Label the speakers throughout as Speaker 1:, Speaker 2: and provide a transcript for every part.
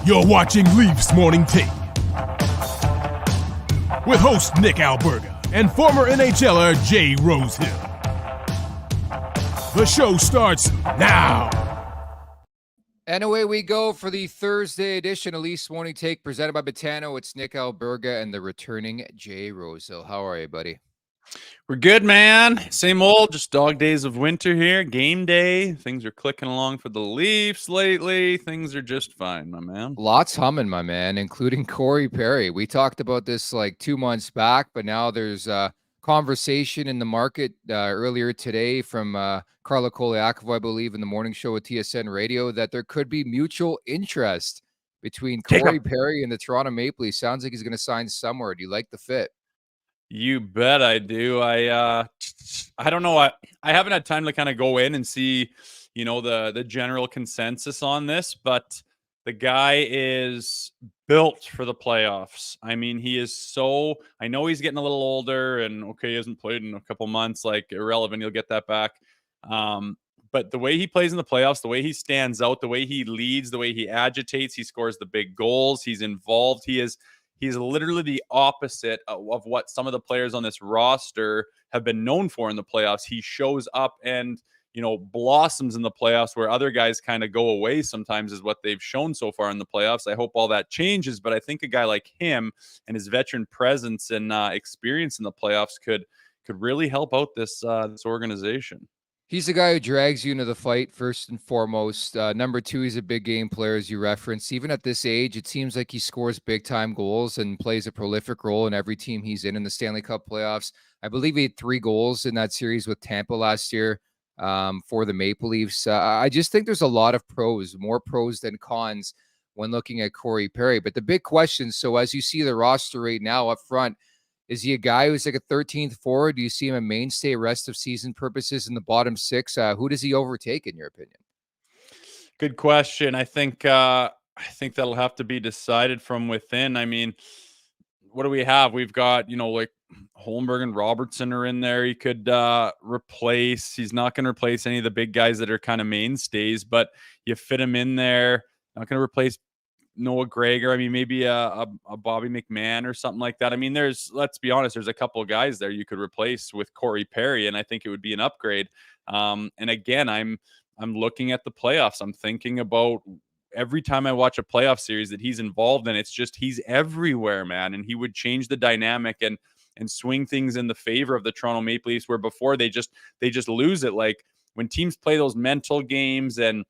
Speaker 1: You're watching Leafs Morning Take with host Nick Alberga and former NHLer Jay Rosehill. The show starts now.
Speaker 2: And away we go for the Thursday edition of Leafs Morning Take presented by Betano. It's Nick Alberga and the returning Jay Rosehill. How are you, buddy?
Speaker 3: We're good, man. Same old, just dog days of winter here. Game day. Things are clicking along for the Leafs lately. Things are just fine, my man.
Speaker 2: Lots humming, my man, including Corey Perry. We talked about this like 2 months back, but now there's a conversation in the market earlier today from Carla Koliakova, I believe, in the morning show with TSN Radio, that there could be mutual interest between Corey Perry and the Toronto Maple Leafs. Sounds like he's going to sign somewhere. Do you like the fit?
Speaker 3: You bet I do. I don't know. I haven't had time to kind of go in and see, the general consensus on this, but the guy is built for the playoffs. I mean, I know he's getting a little older and okay, he hasn't played in a couple months, like irrelevant. He'll get that back. But the way he plays in the playoffs, the way he stands out, the way he leads, the way he agitates, he scores the big goals, he's involved. He's literally the opposite of what some of the players on this roster have been known for in the playoffs. He shows up and, blossoms in the playoffs where other guys kind of go away sometimes is what they've shown so far in the playoffs. I hope all that changes, but I think a guy like him and his veteran presence and experience in the playoffs could really help out this organization.
Speaker 2: He's the guy who drags you into the fight, first and foremost. Number two, he's a big game player, as you referenced. Even at this age, it seems like he scores big-time goals and plays a prolific role in every team he's in the Stanley Cup playoffs. I believe he had 3 goals in that series with Tampa last year for the Maple Leafs. I just think there's a lot of pros, more pros than cons when looking at Corey Perry. But the big question, so as you see the roster right now up front, is he a guy who's like a 13th forward? Do you see him a mainstay rest of season purposes in the bottom 6? Who does he overtake, in your opinion?
Speaker 3: Good question. I think that'll have to be decided from within. I mean, what do we have? We've got, like Holmberg and Robertson are in there. He could replace. He's not going to replace any of the big guys that are kind of mainstays, but you fit him in there. Not going to replace Noah Gregor. I mean, maybe a Bobby McMahon or something like that. I mean, let's be honest, there's a couple of guys there you could replace with Corey Perry, and I think it would be an upgrade. And again, I'm looking at the playoffs. I'm thinking about every time I watch a playoff series that he's involved in, it's just he's everywhere, man. And he would change the dynamic and swing things in the favor of the Toronto Maple Leafs, where before they just lose it. Like when teams play those mental games and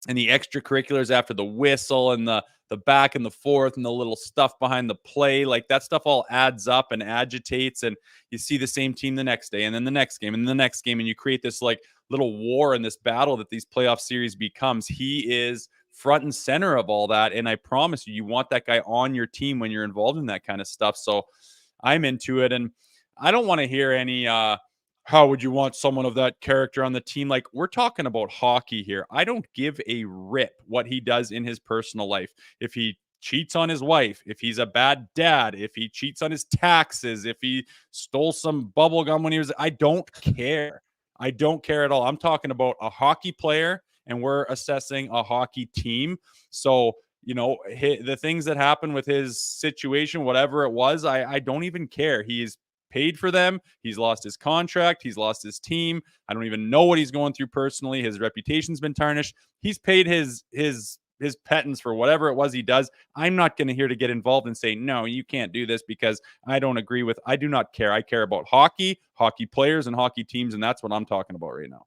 Speaker 3: the extracurriculars after the whistle and the back and the forth and the little stuff behind the play, like that stuff all adds up and agitates, and you see the same team the next day and then the next game and the next game, and you create this like little war and this battle that these playoff series becomes. He is front and center of all that, and I promise you want that guy on your team when you're involved in that kind of stuff. So I'm into it, and I don't want to hear any how would you want someone of that character on the team? Like, we're talking about hockey here. I don't give a rip what he does in his personal life. If he cheats on his wife, if he's a bad dad, if he cheats on his taxes, if he stole some bubble gum when I don't care. I don't care at all. I'm talking about a hockey player, and we're assessing a hockey team. So, the things that happened with his situation, whatever it was, I don't even care. He's paid for them. He's lost his contract. He's lost his team. I don't even know what he's going through personally. His reputation's been tarnished. He's paid his pittance for whatever it was he does. I'm not going to here to get involved and say, no, you can't do this because I don't agree with. I do not care. I care about hockey players, and hockey teams, and that's what I'm talking about right now.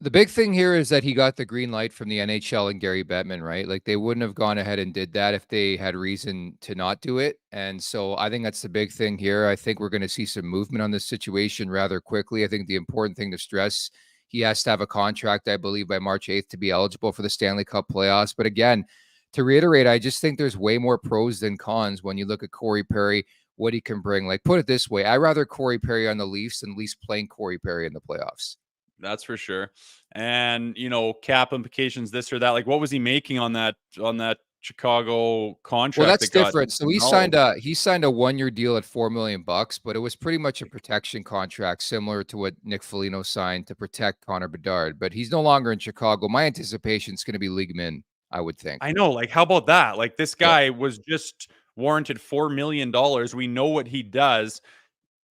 Speaker 2: The big thing here is that he got the green light from the NHL and Gary Bettman, right? Like, they wouldn't have gone ahead and did that if they had reason to not do it. And so I think that's the big thing here. I think we're going to see some movement on this situation rather quickly. I think the important thing to stress, he has to have a contract, I believe, by March 8th to be eligible for the Stanley Cup playoffs. But again, to reiterate, I just think there's way more pros than cons when you look at Corey Perry, what he can bring. Like, put it this way, I'd rather Corey Perry on the Leafs than Leafs playing Corey Perry in the playoffs.
Speaker 3: That's for sure. And, cap implications, this or that. Like, what was he making on that Chicago contract?
Speaker 2: Well, that's different. So he signed a 1-year deal at $4 million, but it was pretty much a protection contract, similar to what Nick Foligno signed to protect Connor Bedard. But he's no longer in Chicago. My anticipation is going to be league min. I would think.
Speaker 3: I know, like, how about that? Like, this
Speaker 2: Yeah.
Speaker 3: guy was just warranted $4 million. We know what he does.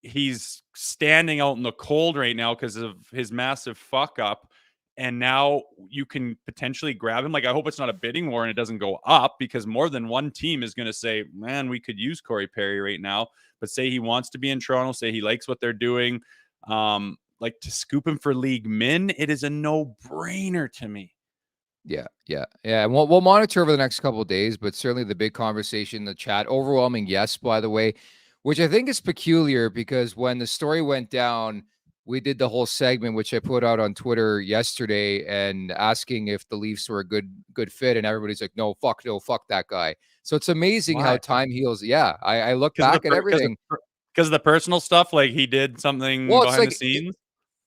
Speaker 3: He's standing out in the cold right now because of his massive fuck up. And now you can potentially grab him. Like, I hope it's not a bidding war and it doesn't go up, because more than one team is going to say, man, we could use Corey Perry right now. But say he wants to be in Toronto, say he likes what they're doing. Like, to scoop him for league min, it is a no-brainer to me.
Speaker 2: Yeah. And we'll monitor over the next couple of days, but certainly the big conversation in the chat, overwhelming yes, by the way, which I think is peculiar because when the story went down, we did the whole segment, which I put out on Twitter yesterday, and asking if the Leafs were a good fit, and everybody's like, no, fuck that guy. So it's amazing how
Speaker 3: Why?
Speaker 2: time heals. Yeah, I look
Speaker 3: Because
Speaker 2: back at everything.
Speaker 3: of the personal stuff, like he did something
Speaker 2: Well, it's
Speaker 3: behind the
Speaker 2: like
Speaker 3: scenes.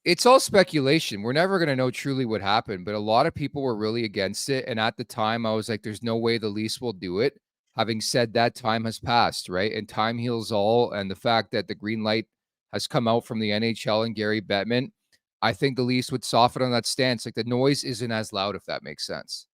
Speaker 2: it's all speculation. We're never going to know truly what happened, but a lot of people were really against it. And at the time, I was like, there's no way the Leafs will do it. Having said that, time has passed, right? And time heals all. And the fact that the green light has come out from the NHL and Gary Bettman, I think the Leafs would soften on that stance. Like, the noise isn't as loud, if that makes sense.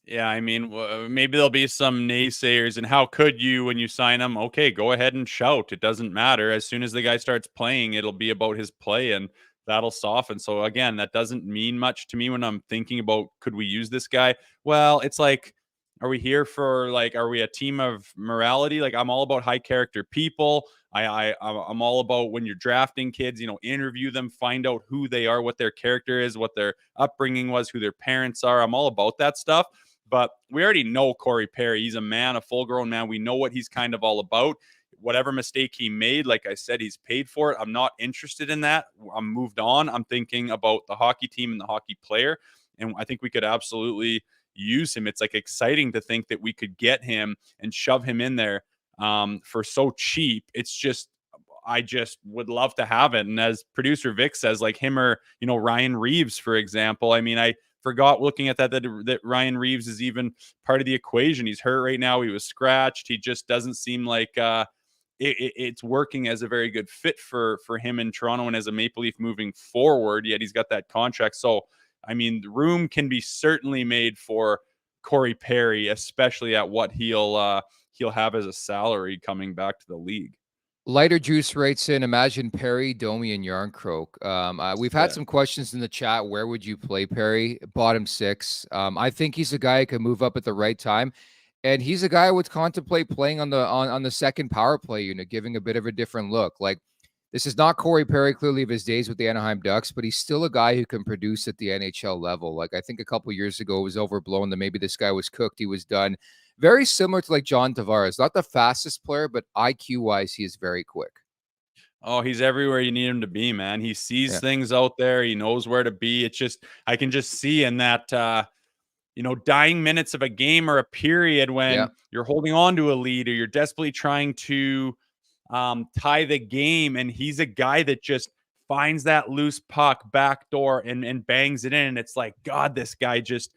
Speaker 3: Yeah, I mean, maybe there'll be some naysayers, and how could you, when you sign him? Okay, go ahead and shout. It doesn't matter. As soon as the guy starts playing, it'll be about his play, and that'll soften. So again, that doesn't mean much to me when I'm thinking about, could we use this guy? Well, it's like, are we here for, like, are we a team of morality? Like, I'm all about high character people. I'm all about, when you're drafting kids, interview them, find out who they are, what their character is, what their upbringing was, who their parents are. I'm all about that stuff. But we already know Corey Perry. He's a man, a full-grown man. We know what he's kind of all about. Whatever mistake he made, like I said, he's paid for it. I'm not interested in that. I'm moved on. I'm thinking about the hockey team and the hockey player, and I think we could absolutely use him. It's like exciting to think that we could get him and shove him in there for so cheap. It's just, I just would love to have it. And as producer Vic says, like him or, Ryan Reeves, for example. I mean, I forgot looking at that Ryan Reeves is even part of the equation. He's hurt right now. He was scratched. He just doesn't seem like it's working as a very good fit for him in Toronto and as a Maple Leaf moving forward. Yet he's got that contract. So, I mean, the room can be certainly made for Corey Perry, especially at what he'll have as a salary coming back to the league.
Speaker 2: Lighter Juice writes in, imagine Perry, Domi, and Yarncroke. We've had some questions in the chat. Where would you play Perry? Bottom six. I think he's a guy who can move up at the right time. And he's a guy I would contemplate playing on the second power play unit, giving a bit of a different look. Like, this is not Corey Perry, clearly, of his days with the Anaheim Ducks, but he's still a guy who can produce at the NHL level. Like, I think a couple years ago it was overblown that maybe this guy was cooked. He was done. Very similar to like John Tavares, not the fastest player, but IQ-wise, he is very quick.
Speaker 3: Oh, he's everywhere you need him to be, man. He sees things out there. He knows where to be. It's just, I can just see in that, dying minutes of a game or a period when you're holding on to a lead or you're desperately trying to tie the game. And he's a guy that just finds that loose puck backdoor and bangs it in. And it's like, God, this guy just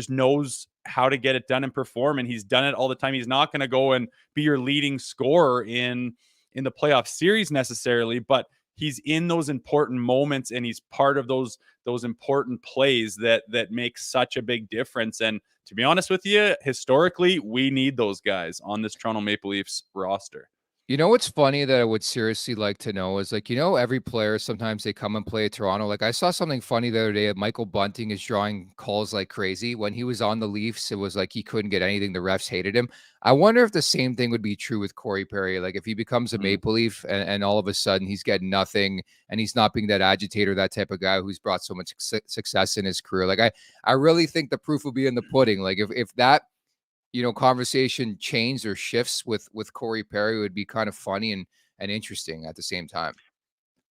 Speaker 3: knows how to get it done and perform. And he's done it all the time. He's not going to go and be your leading scorer in the playoff series necessarily, but he's in those important moments and he's part of those important plays that make such a big difference. And to be honest with you, historically, we need those guys on this Toronto Maple Leafs roster.
Speaker 2: You know what's funny that I would seriously like to know is, like, every player, sometimes they come and play at Toronto. Like, I saw something funny the other day. Michael Bunting is drawing calls like crazy. When he was on the Leafs, it was like he couldn't get anything. The refs hated him. I wonder if the same thing would be true with Corey Perry. Like, if he becomes a Maple Leaf and all of a sudden he's getting nothing and he's not being that agitator, that type of guy who's brought so much success in his career. Like, I really think the proof will be in the pudding. Like, if that conversation changes or shifts with Corey Perry, would be kind of funny and interesting at the same time.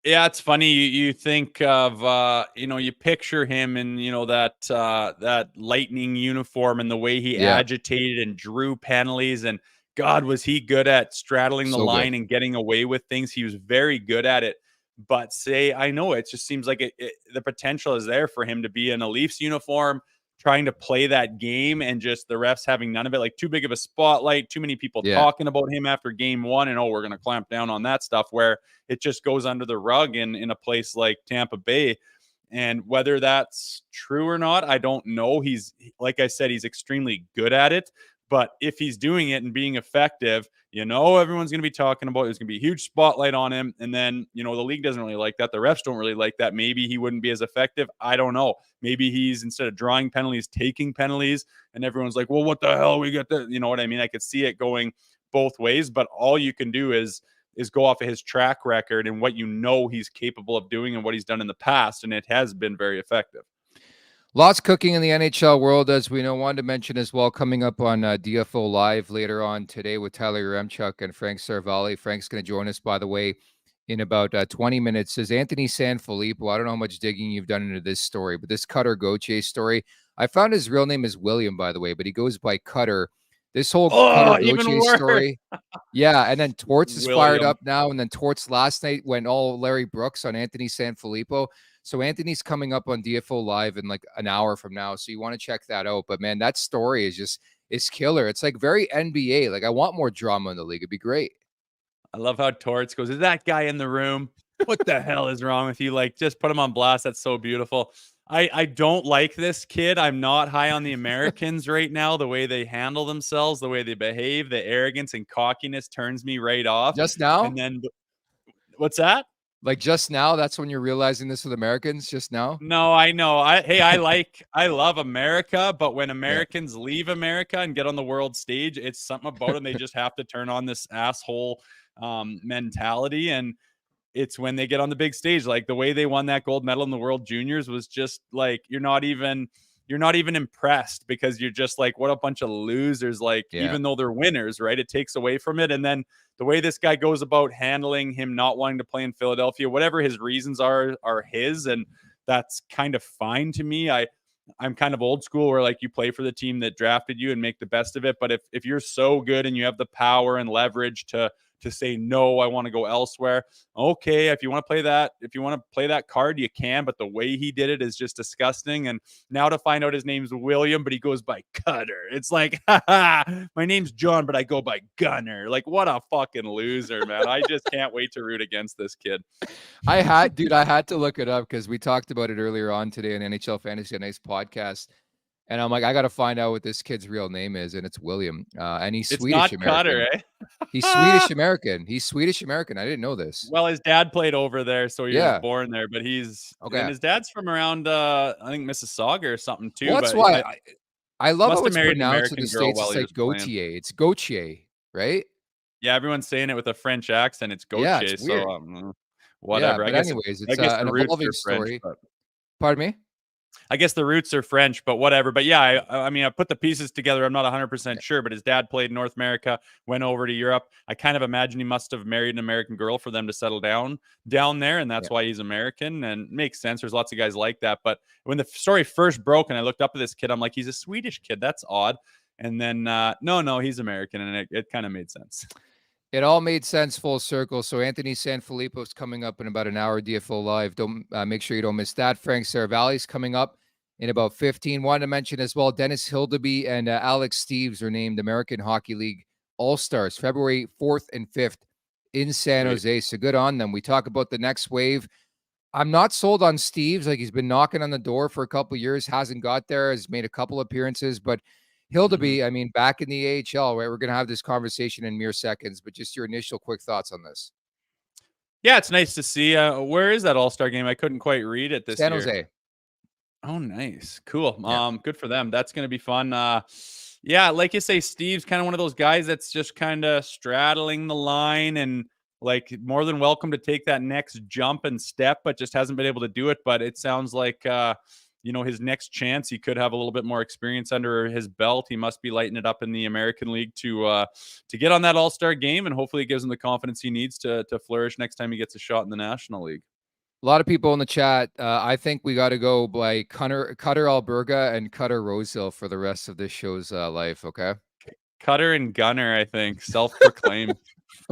Speaker 3: Yeah, it's funny. You think of, you picture him in, that Lightning uniform and the way he agitated and drew penalties. And God, was he good at straddling the line and getting away with things. He was very good at it. But I know it just seems like the potential is there for him to be in a Leafs uniform, trying to play that game, and just the refs having none of it. Like, too big of a spotlight, too many people talking about him after game one, and we're going to clamp down on that stuff, where it just goes under the rug in a place like Tampa Bay. And whether that's true or not, I don't know. Like I said, he's extremely good at it. But if he's doing it and being effective, everyone's going to be talking about it. There's going to be a huge spotlight on him. And then, the league doesn't really like that. The refs don't really like that. Maybe he wouldn't be as effective. I don't know. Maybe he's, instead of drawing penalties, taking penalties. And everyone's like, well, what the hell? We got the, you know what I mean? I could see it going both ways. But all you can do is go off of his track record and what he's capable of doing and what he's done in the past. And it has been very effective.
Speaker 2: Lots cooking in the NHL world, as we know. Wanted to mention as well, coming up on DFO Live later on today with Tyler Yaremchuk and Frank Seravalli. Frank's going to join us, by the way, in about 20 minutes. Is Anthony Sanfilippo. I don't know how much digging you've done into this story, but this Cutter Gauthier story, I found his real name is William, by the way, but he goes by Cutter. This whole Cutter Gauthier story. Yeah, and then Torts is fired up now, and then Torts last night went all Larry Brooks on Anthony Sanfilippo. So Anthony's coming up on DFO Live in like an hour from now. So you want to check that out. But man, that story is killer. It's like very NBA. Like I want more drama in the league. It'd be great.
Speaker 3: I love how Torts goes, is that guy in the room? What the hell is wrong with you? Like, just put him on blast. That's so beautiful. I don't like this kid. I'm not high on the Americans right now. The way they handle themselves, the way they behave, the arrogance and cockiness turns me right off.
Speaker 2: Just now?
Speaker 3: And then what's that?
Speaker 2: Like just now, that's when you're realizing this with Americans, just now?
Speaker 3: No, I know. I love America, but when Americans leave America and get on the world stage, it's something about them. They just have to turn on this asshole mentality. And it's when they get on the big stage, like the way they won that gold medal in the World Juniors was just like, you're not even impressed because you're just like, what a bunch of losers. Like, even though they're winners, right? It takes away from it. And then the way this guy goes about handling him not wanting to play in Philadelphia, whatever his reasons are his, and that's kind of fine to me. I'm kind of old school where like you play for the team that drafted you and make the best of it. But if you're so good and you have the power and leverage to say, no, I want to go elsewhere. Okay. If you want to play that card, you can, but the way he did it is just disgusting. And now to find out his name's William, but he goes by Cutter. It's like, my name's John, but I go by Gunner. Like, what a fucking loser, man. I just can't wait to root against this kid.
Speaker 2: I had to look it up because we talked about it earlier on today on NHL Fantasy Nice podcast. And I'm like, I got to find out what this kid's real name is. And it's William. And he's Swedish American.
Speaker 3: Cutter, eh?
Speaker 2: He's Swedish American. He's Swedish American. I didn't know this.
Speaker 3: Well, his dad played over there, so he was born there. But he's okay. And his dad's from around, I think Mississauga or something too.
Speaker 2: Well, that's why I love how it's pronounced in the States. It's like Gauthier. It's Gauthier, right?
Speaker 3: Yeah, everyone's saying it with a French accent. It's Gauthier.
Speaker 2: Yeah, it's weird.
Speaker 3: So whatever.
Speaker 2: Yeah, but anyways, it's an evolving story. Pardon me?
Speaker 3: I guess the roots are French, but whatever. But yeah, I mean, I put the pieces together. I'm not 100% sure, but his dad played in North America, went over to Europe. I kind of imagine he must have married an American girl for them to settle down there, and that's why he's American. And it makes sense. There's lots of guys like that. But when the story first broke and I looked up at this kid, I'm like, he's a Swedish kid. That's odd. And then, no, he's American, and it kind of made sense.
Speaker 2: It all made sense full circle. So Anthony Sanfilippo is coming up in about an hour, DFO Live. Don't make sure you don't miss that. Frank Seravalli is coming up in about 15. Wanted to mention as well, Dennis Hildeby and Alex Steeves are named American Hockey League All-Stars February 4th and 5th in San Jose. So good on them. We talk about the next wave. I'm not sold on Steeves. Like, he's been knocking on the door for a couple of years, hasn't got there, has made a couple appearances, but Hildeby, I mean, back in the AHL, right? We're going to have this conversation in mere seconds, but just your initial quick thoughts on this.
Speaker 3: Yeah, it's nice to see. Where is that All-Star game? I couldn't quite read it this year.
Speaker 2: San Jose.
Speaker 3: Oh, nice. Cool.
Speaker 2: Yeah.
Speaker 3: Good for them. That's going to be fun. Yeah, like you say, Steve's kind of one of those guys that's just kind of straddling the line and like more than welcome to take that next jump and step, but just hasn't been able to do it. But it sounds like, his next chance, he could have a little bit more experience under his belt. He must be lighting it up in the American League to get on that All-Star game, and hopefully it gives him the confidence he needs to flourish next time he gets a shot in the National League.
Speaker 2: A lot of people in the chat. I think we got to go by Cutter Alberga and Cutter Rosehill for the rest of this show's life. Okay.
Speaker 3: Cutter and Gunner, I think, self-proclaimed.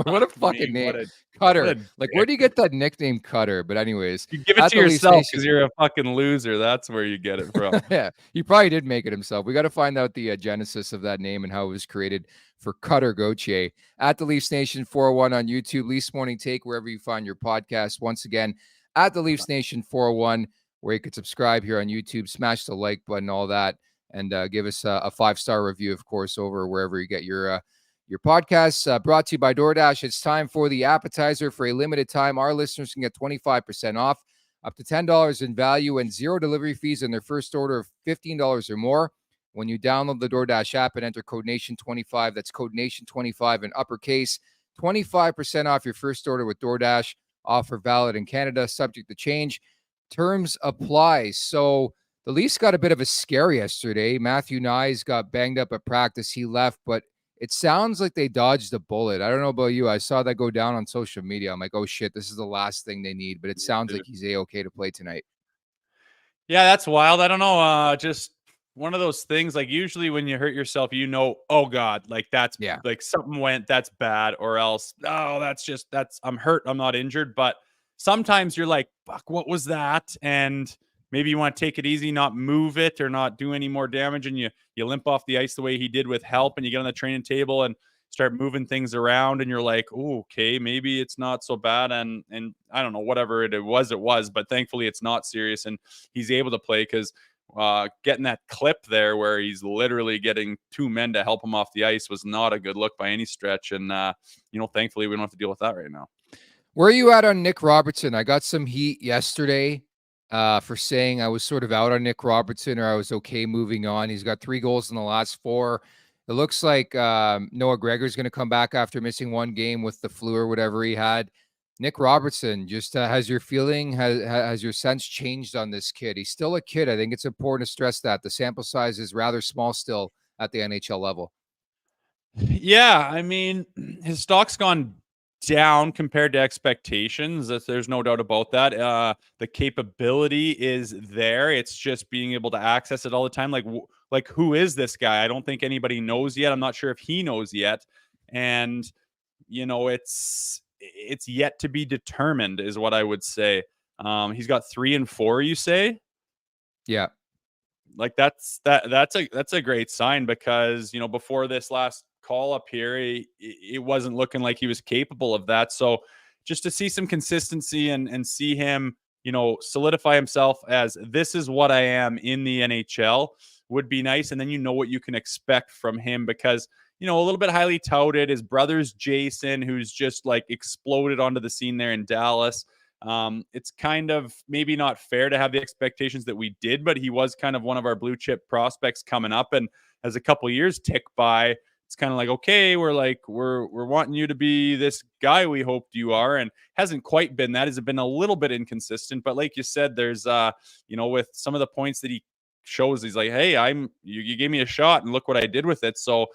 Speaker 2: What a fucking name, Cutter. Where do you get that nickname, Cutter? But anyways,
Speaker 3: you give it to yourself because you're a fucking loser. That's where you get it from.
Speaker 2: Yeah, he probably did make it himself. We got to find out the genesis of that name and how it was created for Cutter Gauthier. At the Leafs Nation 401 on YouTube, Leafs Morning Take, wherever you find your podcast. Once again, at the Leafs Nation 401 where you could subscribe here on YouTube, smash the like button, all that, and give us a 5-star review, of course, over wherever you get your podcasts. Brought to you by DoorDash. It's time for the appetizer. For a limited time, our listeners can get 25% off, up to $10 in value, and 0 delivery fees on their first order of $15 or more. When you download the DoorDash app and enter code NATION25, that's code NATION25 in uppercase, 25% off your first order with DoorDash. Offer valid in Canada, subject to change. Terms apply. So the Leafs got a bit of a scare yesterday. Matthew Knies got banged up at practice. He left, but it sounds like they dodged a bullet. I don't know about you. I saw that go down on social media. I'm like, oh shit, this is the last thing they need. But it sounds like he's A-okay to play tonight.
Speaker 3: Yeah, that's wild. I don't know. Just one of those things, like usually when you hurt yourself, oh God, like that's like something went, that's bad, or else, oh, that's I'm hurt, I'm not injured. But sometimes you're like, fuck, what was that? And maybe you want to take it easy, not move it or not do any more damage. And you limp off the ice the way he did with help, and you get on the training table and start moving things around, and you're like, oh, okay, maybe it's not so bad. And I don't know, whatever it was, but thankfully it's not serious. And he's able to play because getting that clip there where he's literally getting 2 men to help him off the ice was not a good look by any stretch. And, thankfully we don't have to deal with that right now.
Speaker 2: Where are you at on Nick Robertson? I got some heat yesterday for saying I was sort of out on Nick Robertson, or I was okay moving on. He's got 3 goals in the last 4. It looks like Noah Gregor's going to come back after missing 1 game with the flu or whatever he had. Nick Robertson, just has your feeling, has your sense changed on this kid? He's still a kid. I think it's important to stress that. The sample size is rather small still at the NHL level.
Speaker 3: Yeah, I mean, his stock's gone down compared to expectations. There's no doubt about that. The capability is there. It's just being able to access it all the time. Like who is this guy? I don't think anybody knows yet. I'm not sure if he knows yet. And, it's yet to be determined is what I would say. He's got 3 and 4, you say?
Speaker 2: Yeah.
Speaker 3: Like that's a great sign, because, before this last call up here, it wasn't looking like he was capable of that. So just to see some consistency and see him, solidify himself as this is what I am in the NHL would be nice. And then what you can expect from him, because a little bit highly touted. His brother's Jason, who's just like exploded onto the scene there in Dallas. It's kind of maybe not fair to have the expectations that we did, but he was kind of one of our blue chip prospects coming up. And as a couple years tick by, it's kind of like, okay, we're wanting you to be this guy we hoped you are, and hasn't quite been that. Has been a little bit inconsistent, but like you said, there's with some of the points that he shows, he's like, hey, you gave me a shot and look what I did with it. So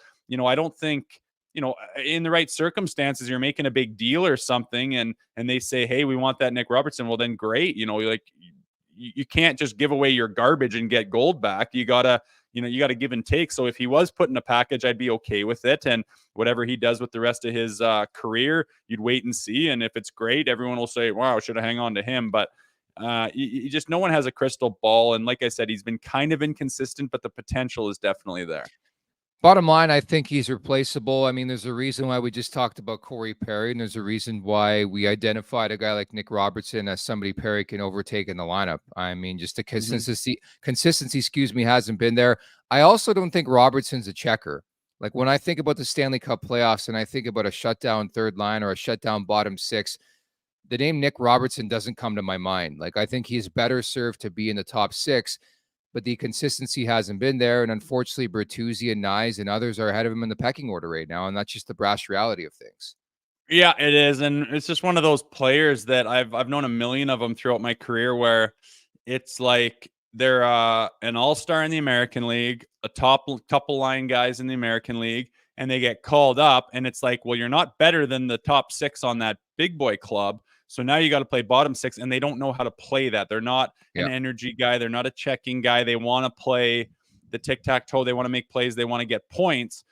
Speaker 3: I don't think, in the right circumstances, you're making a big deal or something, and they say, hey, we want that Nick Robertson. Well, then great. You can't just give away your garbage and get gold back. You gotta give and take. So if he was put in a package, I'd be okay with it. And whatever he does with the rest of his career, you'd wait and see. And if it's great, everyone will say, wow, should I hang on to him? But you just, no one has a crystal ball. And like I said, he's been kind of inconsistent, but the potential is definitely there.
Speaker 2: Bottom line, I think he's replaceable. I mean, there's a reason why we just talked about Corey Perry, and there's a reason why we identified a guy like Nick Robertson as somebody Perry can overtake in the lineup. I mean, just the consistency, hasn't been there. I also don't think Robertson's a checker. Like when I think about the Stanley Cup playoffs and I think about a shutdown 3rd line or a shutdown bottom 6, the name Nick Robertson doesn't come to my mind. Like I think he's better served to be in the top 6. But the consistency hasn't been there. And unfortunately, Bertuzzi and Knies and others are ahead of him in the pecking order right now. And that's just the brass reality of things.
Speaker 3: Yeah, it is. And it's just one of those players that I've known a million of them throughout my career, where it's like they're an all-star in the American League, a top couple line guys in the American League, and they get called up. And it's like, well, you're not better than the top 6 on that big boy club. So now you got to play bottom 6, and they don't know how to play that. They're not an energy guy. They're not a checking guy. They want to play the tic-tac-toe. They want to make plays. They want to get points.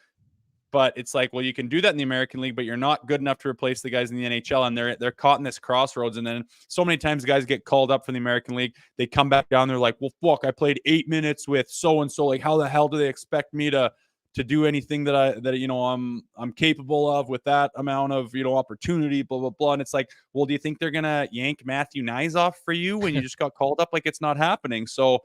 Speaker 3: But it's like, well, you can do that in the American League, but you're not good enough to replace the guys in the NHL. And they're caught in this crossroads. And then so many times guys get called up from the American League. They come back down. They're like, well, fuck, I played 8 minutes with so-and-so. Like, how the hell do they expect me to do anything that I'm capable of with that amount of, opportunity, blah, blah, blah. And it's like, well, do you think they're going to yank Matthew Knies off for you when you just got called up? Like, it's not happening. So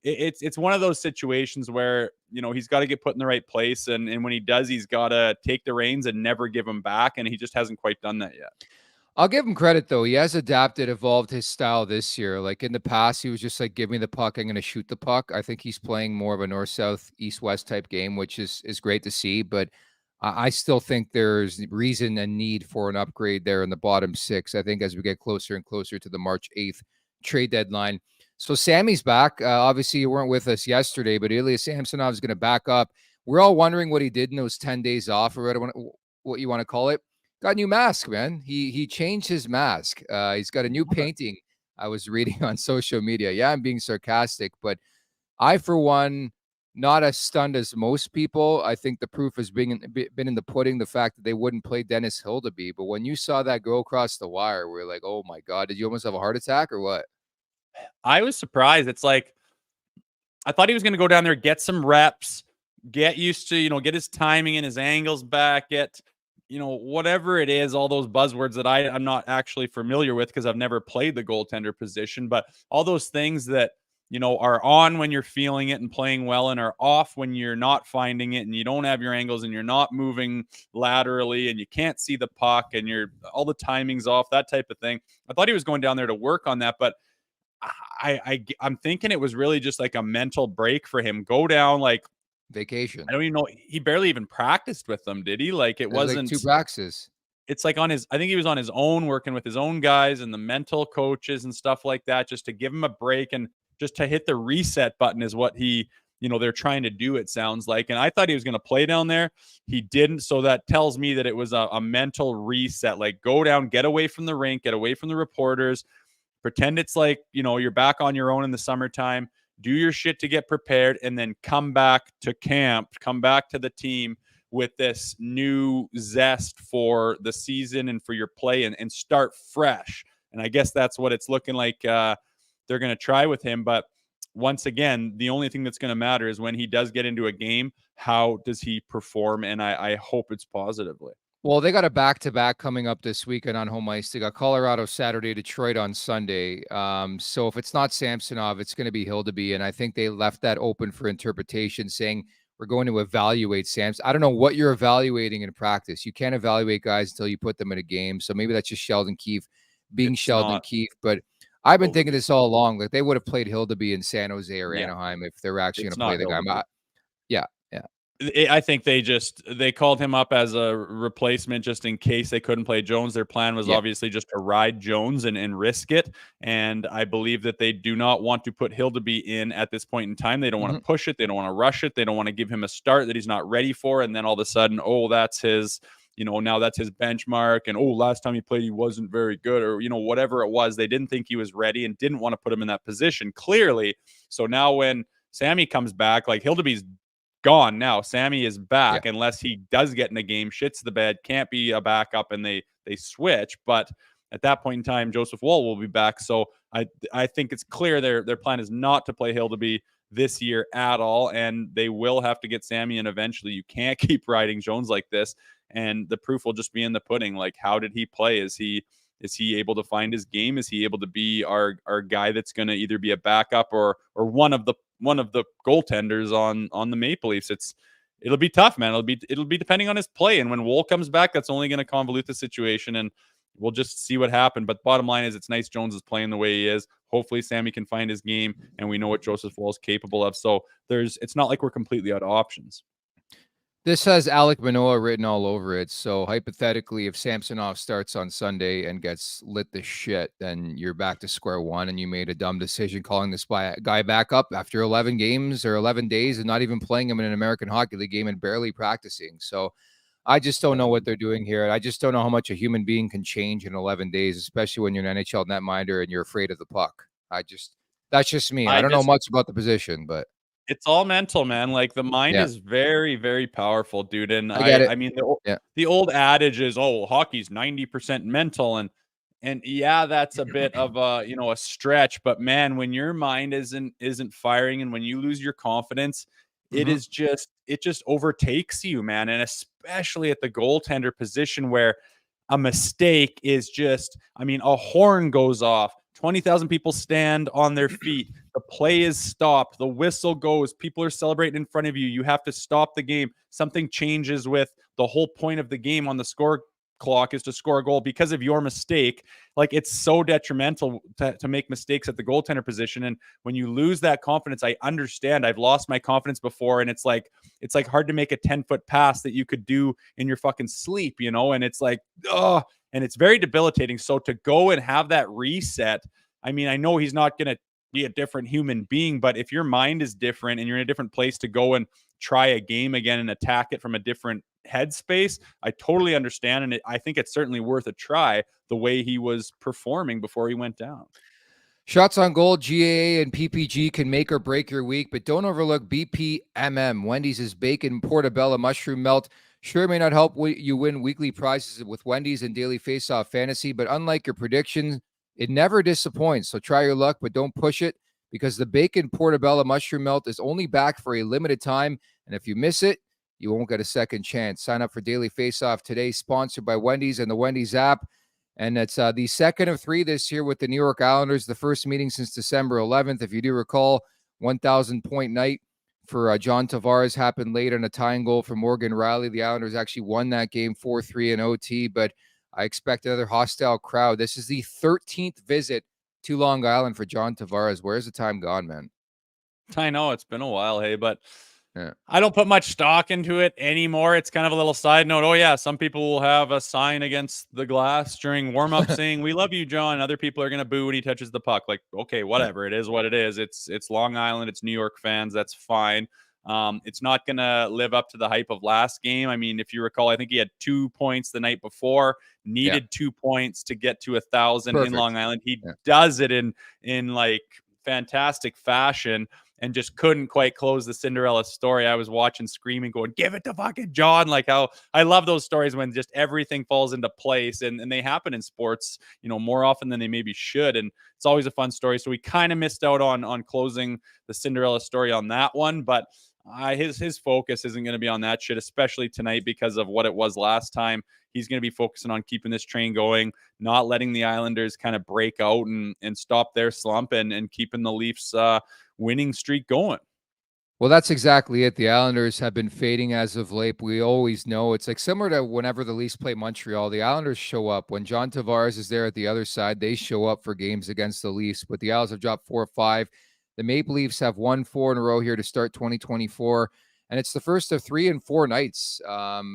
Speaker 3: it's one of those situations where, he's got to get put in the right place. And when he does, he's got to take the reins and never give them back. And he just hasn't quite done that yet.
Speaker 2: I'll give him credit, though. He has evolved his style this year. Like in the past, he was just like, give me the puck, I'm going to shoot the puck. I think he's playing more of a north-south, east-west type game, which is great to see. But I still think there's reason and need for an upgrade there in the bottom six, I think, as we get closer and closer to the March 8th trade deadline. So Sammy's back. Obviously, you weren't with us yesterday, but Ilya Samsonov is going to back up. We're all wondering what he did in those 10 days off, or what you want to call it. Got a new mask, man. He changed his mask. He's got a new painting. I was reading on social media. Yeah, I'm being sarcastic, but I, for one, not as stunned as most people. I think the proof has been in the pudding, the fact that they wouldn't play Dennis Hildeby. But when you saw that go across the wire, we're like, oh my God, did you almost have a heart attack or what?
Speaker 3: I was surprised. It's like, I thought he was going to go down there, get some reps, get used to, get his timing and his angles back, get whatever it is, all those buzzwords that I'm not actually familiar with because I've never played the goaltender position, but all those things that, are on when you're feeling it and playing well and are off when you're not finding it and you don't have your angles and you're not moving laterally and you can't see the puck and all the timing's off, that type of thing. I thought he was going down there to work on that, but I'm thinking it was really just like a mental break for him. Go down, like,
Speaker 2: vacation.
Speaker 3: I don't even know. He barely even practiced with them, did he? Like, it wasn't
Speaker 2: like 2 practices.
Speaker 3: It's like I think he was on his own, working with his own guys and the mental coaches and stuff like that, just to give him a break and just to hit the reset button is what they're trying to do, it sounds like. And I thought he was going to play down there. He didn't. So that tells me that it was a mental reset. Like, go down, get away from the rink, get away from the reporters, pretend it's like, you're back on your own in the summertime. Do your shit to get prepared, and then come back to camp, come back to the team with this new zest for the season and for your play, and start fresh. And I guess that's what it's looking like they're going to try with him. But once again, the only thing that's going to matter is when he does get into a game, how does he perform? And I hope it's positively.
Speaker 2: Well, they got a back-to-back coming up this weekend on home ice. They got Colorado Saturday, Detroit on Sunday. So if it's not Samsonov, it's going to be Hildeby. And I think they left that open for interpretation, saying we're going to evaluate Samsonov. I don't know what you're evaluating in practice. You can't evaluate guys until you put them in a game. So maybe that's just Sheldon Keefe being Sheldon Keefe. But I've been thinking this all along. Like, they would have played Hildeby in San Jose or Anaheim if they were actually going to play the guy. Yeah.
Speaker 3: I think they called him up as a replacement just in case they couldn't play Jones. Their plan was obviously just to ride Jones and risk it. And I believe that they do not want to put Hildeby in at this point in time. They don't want to push it. They don't want to rush it. They don't want to give him a start that he's not ready for. And then all of a sudden, that's his, now that's his benchmark. And, last time he played, he wasn't very good, or, whatever it was. They didn't think he was ready and didn't want to put him in that position, clearly. So now when Sammy comes back, like, Hildeby's gone now. Sammy is back unless he does get in a game, shits the bed, can't be a backup, and they switch. But at that point in time, Joseph Woll will be back. So I think it's clear their plan is not to play Hildeby this year at all, and they will have to get Sammy in eventually. You can't keep riding Jones like this, and the proof will just be in the pudding. Like, how did he play? Is he able to find his game? Is he able to be our guy that's going to either be a backup or one of the goaltenders on the Maple Leafs? It'll be tough, man. It'll be depending on his play. And when Woll comes back, that's only going to convolute the situation, and we'll just see what happens. But bottom line is, it's nice Jones is playing the way he is. Hopefully Sammy can find his game, and we know what Joseph Woll is capable of. So it's not like we're completely out of options.
Speaker 2: This has Alec Manoah written all over it. So hypothetically, if Samsonov starts on Sunday and gets lit to shit, then you're back to square one, and you made a dumb decision calling this guy back up after 11 games or 11 days and not even playing him in an American Hockey League game and barely practicing. So I just don't know what they're doing here. I just don't know how much a human being can change in 11 days, especially when you're an NHL netminder and you're afraid of the puck. That's just me. I don't know much about the position, but
Speaker 3: it's all mental, man. Like, the mind is very, very powerful, dude. And
Speaker 2: I
Speaker 3: mean, the old adage is, hockey's 90% mental. And that's a bit of a stretch, but man, when your mind isn't firing and when you lose your confidence, it just overtakes you, man. And especially at the goaltender position where a mistake is just, I mean, a horn goes off, 20,000 people stand on their feet, the play is stopped, the whistle goes, people are celebrating in front of you, you have to stop the game, something changes with the whole point of the game on the score clock is to score a goal because of your mistake. Like, it's so detrimental to make mistakes at the goaltender position. And when you lose that confidence, I understand. I've lost my confidence before, and it's like hard to make a 10-foot pass that you could do in your fucking sleep, you know? And it's like, oh, and it's very debilitating. So to go and have that reset, I mean, I know he's not going to be a different human being, but if your mind is different and you're in a different place to go and try a game again and attack it from a different headspace, I totally understand. And I think it's certainly worth a try the way he was performing before he went down.
Speaker 2: Shots on goal, GAA and PPG can make or break your week, but don't overlook BPMM. Wendy's Bacon Portobello Mushroom Melt sure may not help you win weekly prizes with Wendy's and Daily Faceoff Fantasy, but unlike your predictions, it never disappoints. So try your luck, but don't push it, because the Bacon Portobello Mushroom Melt is only back for a limited time, and if you miss it, you won't get a second chance. Sign up for Daily Faceoff today, sponsored by Wendy's and the Wendy's app. And it's the second of 3 this year with the New York Islanders, the first meeting since December 11th. If you do recall, 1,000-point night for John Tavares happened late on a tying goal for Morgan Rielly. The Islanders actually won that game 4-3 in OT, but I expect another hostile crowd. This is the 13th visit to Long Island for John Tavares. Where's the time gone, man?
Speaker 3: I know it's been a while, hey, but
Speaker 2: yeah.
Speaker 3: I don't put much stock into it anymore. It's kind of a little side note. Oh, yeah, some people will have a sign against the glass during warm-up saying, "We love you, John." Other people are going to boo when he touches the puck. Like, okay, whatever. It is what it is. It's Long Island. It's New York fans. That's fine. It's not going to live up to the hype of last game. I mean, if you recall, I think he had 2 points the night before, needed 2 points to get to 1,000 in Long Island. He does it in like fantastic fashion, and just couldn't quite close the Cinderella story. I was watching screaming, going, "Give it to fucking John." Like, how I love those stories when just everything falls into place, and they happen in sports, you know, more often than they maybe should. And it's always a fun story. So we kind of missed out on closing the Cinderella story on that one, but his focus isn't going to be on that shit, especially tonight because of what it was last time. He's going to be focusing on keeping this train going, not letting the Islanders kind of break out and stop their slump, and keeping the Leafs winning streak going.
Speaker 2: Well, that's exactly it. The Islanders have been fading as of late. We always know it's like similar to whenever the Leafs play Montreal. The Islanders show up. When John Tavares is there at the other side, they show up for games against the Leafs. But the Isles have dropped 4 or 5. The Maple Leafs have won 4 in a row here to start 2024. And it's the first of 3 and 4 nights.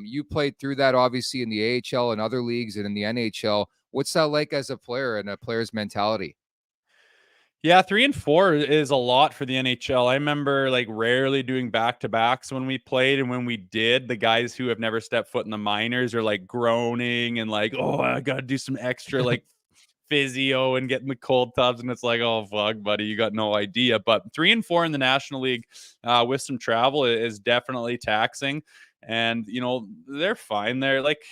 Speaker 2: You played through that, obviously, in the AHL and other leagues and in the NHL. What's that like as a player and a player's mentality?
Speaker 3: Yeah, 3 and 4 is a lot for the NHL. I remember like rarely doing back-to-backs when we played, and when we did, the guys who have never stepped foot in the minors are like groaning and like, "Oh, I got to do some extra like physio and get in the cold tubs," and it's like, "Oh fuck, buddy, you got no idea." But 3 and 4 in the National League with some travel is definitely taxing, and you know, they're fine. They're like,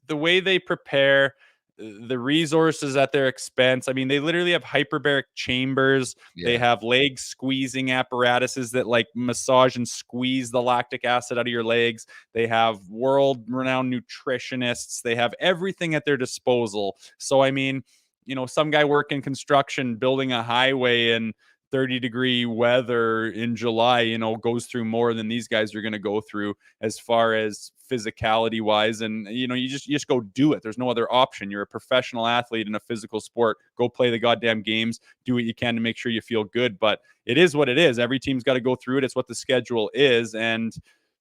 Speaker 3: the way they prepare, the resources at their expense. I mean, they literally have hyperbaric chambers. They have leg squeezing apparatuses that like massage and squeeze the lactic acid out of your legs. They have world-renowned nutritionists. They have everything at their disposal. So, I mean, you know, some guy working construction, building a highway in 30-degree weather in July, you know, goes through more than these guys are going to go through as far as physicality wise. And, you know, you just go do it. There's no other option. You're a professional athlete in a physical sport. Go play the goddamn games, do what you can to make sure you feel good. But it is what it is. Every team's got to go through it. It's what the schedule is. And,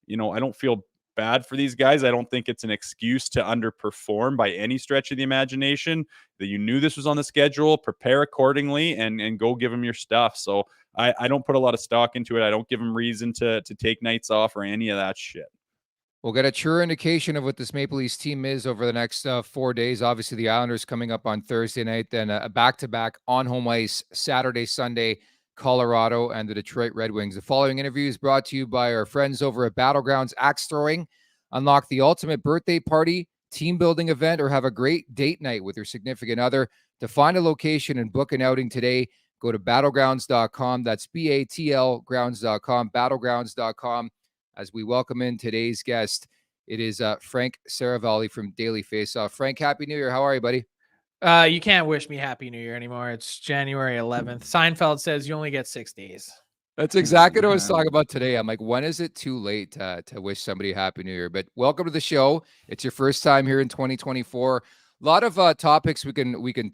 Speaker 3: you know, I don't feel bad for these guys. I don't think it's an excuse to underperform by any stretch of the imagination. That you knew this was on the schedule, prepare accordingly, and go give them your stuff. So I don't put a lot of stock into it. I don't give them reason to take nights off or any of that shit.
Speaker 2: We'll get a true indication of what this Maple Leafs team is over the next 4 days. Obviously, the Islanders coming up on Thursday night, then a back-to-back on home ice Saturday, Sunday, Colorado, and the Detroit Red Wings. The following interview is brought to you by our friends over at Battlegrounds Axe Throwing. Unlock the ultimate birthday party, team building event, or have a great date night with your significant other. To find a location and book an outing today, Go to battlegrounds.com. That's BATL grounds.com, battlegrounds.com. As we welcome in today's guest, it is Frank Seravalli from Daily Faceoff. Frank, Happy New Year. How are you, buddy?
Speaker 4: You can't wish me Happy New Year anymore. It's January 11th. Seinfeld says you only get 6 days.
Speaker 2: That's exactly what I was talking about today. I'm like, when is it too late to wish somebody a Happy New Year? But welcome to the show. It's your first time here in 2024. A lot of topics we can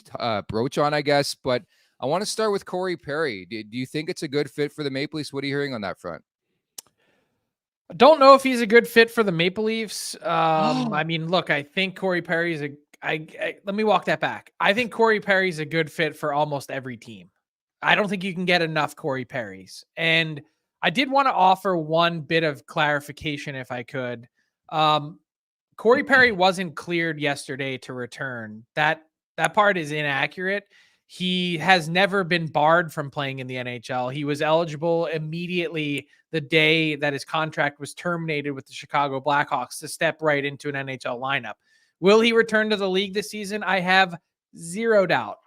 Speaker 2: broach on, I guess. But I want to start with Corey Perry. Do you think it's a good fit for the Maple Leafs? What are you hearing on that front?
Speaker 4: I don't know if he's a good fit for the Maple Leafs. I mean, look, I think Corey Perry is let me walk that back. I think Corey Perry is a good fit for almost every team. I don't think you can get enough Corey Perrys. And I did want to offer one bit of clarification if I could. Corey Perry wasn't cleared yesterday to return. That part is inaccurate. He has never been barred from playing in the NHL. He was eligible immediately the day that his contract was terminated with the Chicago Blackhawks to step right into an NHL lineup. Will he return to the league this season? I have zero doubt.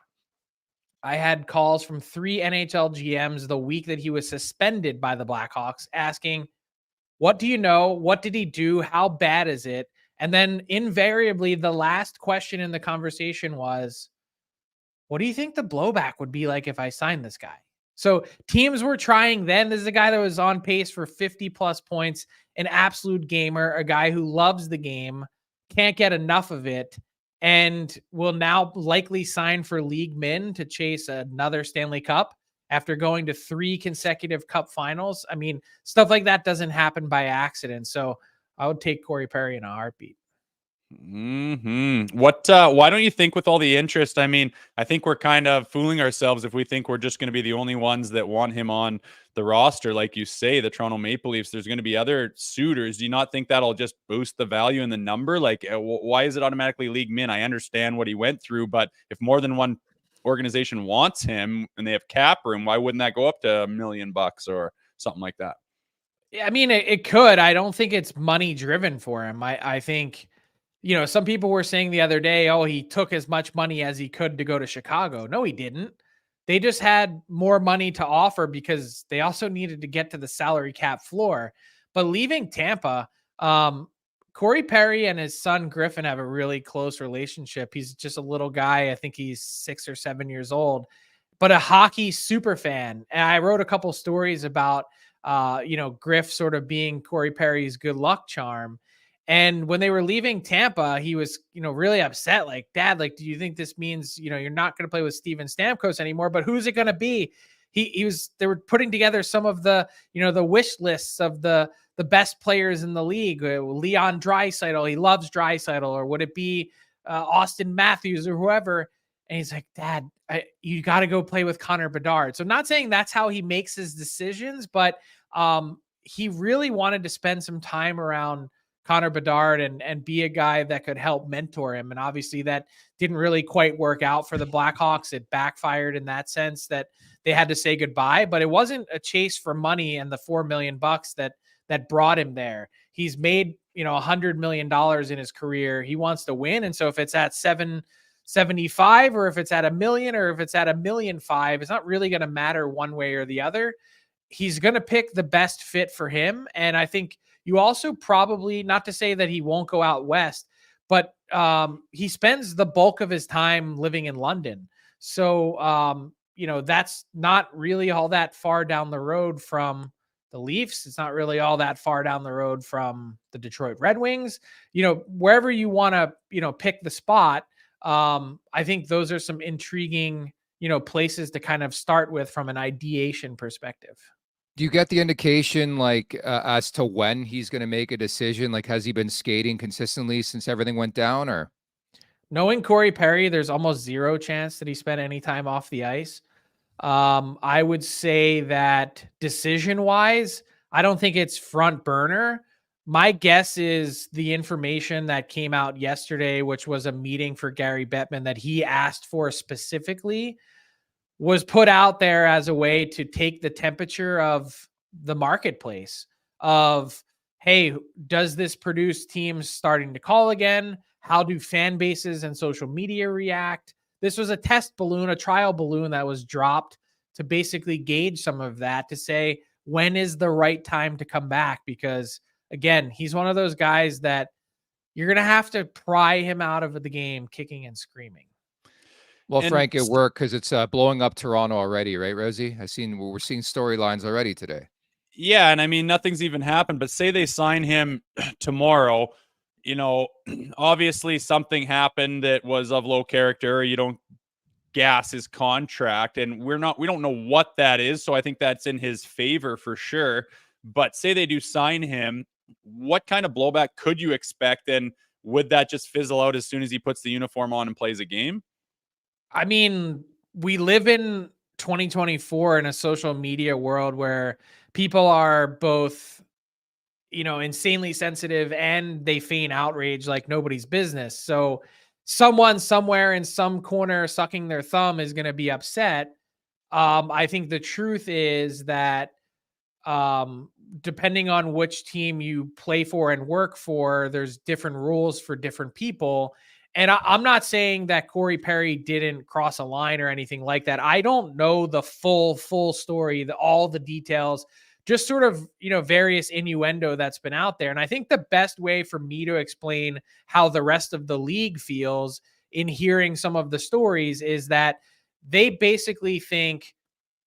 Speaker 4: I had calls from 3 NHL GMs the week that he was suspended by the Blackhawks asking, what do you know? What did he do? How bad is it? And then invariably, the last question in the conversation was, what do you think the blowback would be like if I signed this guy? So teams were trying then. This is a guy that was on pace for 50 plus points, an absolute gamer, a guy who loves the game, can't get enough of it, and will now likely sign for league min to chase another Stanley Cup after going to 3 consecutive cup finals. I mean, stuff like that doesn't happen by accident. So I would take Corey Perry in a heartbeat.
Speaker 3: Why don't you think with all the interest? I mean, I think we're kind of fooling ourselves if we think we're just going to be the only ones that want him on the roster. Like you say, the Toronto Maple Leafs, there's going to be other suitors. Do you not think that'll just boost the value in the number? Like, why is it automatically league min? I understand what he went through, but if more than one organization wants him and they have cap room, why wouldn't that go up to $1 million or something like that?
Speaker 4: I mean, it could. I don't think it's money driven for him. I think, some people were saying the other day, oh, he took as much money as he could to go to Chicago. No, he didn't. They just had more money to offer because they also needed to get to the salary cap floor. But leaving Tampa, Corey Perry and his son Griffin have a really close relationship. He's just a little guy. I think he's 6 or 7 years old, but a hockey super fan. And I wrote a couple stories about, Griff sort of being Corey Perry's good luck charm. And when they were leaving Tampa, he was, really upset. Like, Dad, do you think this means, you're not going to play with Steven Stamkos anymore? But who's it going to be? They were putting together some of the, the wish lists of the best players in the league. Leon Draisaitl, he loves Draisaitl, or would it be Austin Matthews or whoever? And he's like, Dad, you got to go play with Connor Bedard. So not saying that's how he makes his decisions, but he really wanted to spend some time around Connor Bedard and be a guy that could help mentor him. And obviously that didn't really quite work out for the Blackhawks. It backfired in that sense that they had to say goodbye, but it wasn't a chase for money and the $4 million that brought him there. He's made, $100 million in his career. He wants to win. And so if it's at 775 or if it's at $1 million or if it's at $1.5 million, it's not really going to matter one way or the other. He's going to pick the best fit for him. And I think you also probably, not to say that he won't go out west, but he spends the bulk of his time living in London. So, that's not really all that far down the road from the Leafs. It's not really all that far down the road from the Detroit Red Wings. Wherever you want to, pick the spot, I think those are some intriguing, places to kind of start with from an ideation perspective.
Speaker 2: Do you get the indication as to when he's going to make a decision? Like, has he been skating consistently since everything went down, or?
Speaker 4: Knowing Corey Perry, there's almost zero chance that he spent any time off the ice. I would say that decision-wise, I don't think it's front burner. My guess is the information that came out yesterday, which was a meeting for Gary Bettman that he asked for specifically, was put out there as a way to take the temperature of the marketplace of, hey, does this produce teams starting to call again? How do fan bases and social media react? This was a test balloon, a trial balloon that was dropped to basically gauge some of that, to say, when is the right time to come back? Because again, he's one of those guys that you're going to have to pry him out of the game kicking and screaming.
Speaker 2: Well,
Speaker 3: And
Speaker 2: Frank, it worked because it's blowing up Toronto already, right, Rosie? We're seeing storylines already today.
Speaker 3: yeah, and I mean, nothing's even happened, but say they sign him tomorrow, you know, obviously something happened that was of low character. You don't gas his contract, and we don't know what that is. So I think that's in his favor for sure. But say they do sign him, what kind of blowback could you expect? And would that just fizzle out as soon as he puts the uniform on and plays a game?
Speaker 4: I mean, we live in 2024 in a social media world where people are both, insanely sensitive and they feign outrage like nobody's business. So someone somewhere in some corner sucking their thumb is going to be upset. I think the truth is that depending on which team you play for and work for, there's different rules for different people. And I'm not saying that Corey Perry didn't cross a line or anything like that. I don't know the full story, all the details, just sort of, various innuendo that's been out there. And I think the best way for me to explain how the rest of the league feels in hearing some of the stories is that they basically think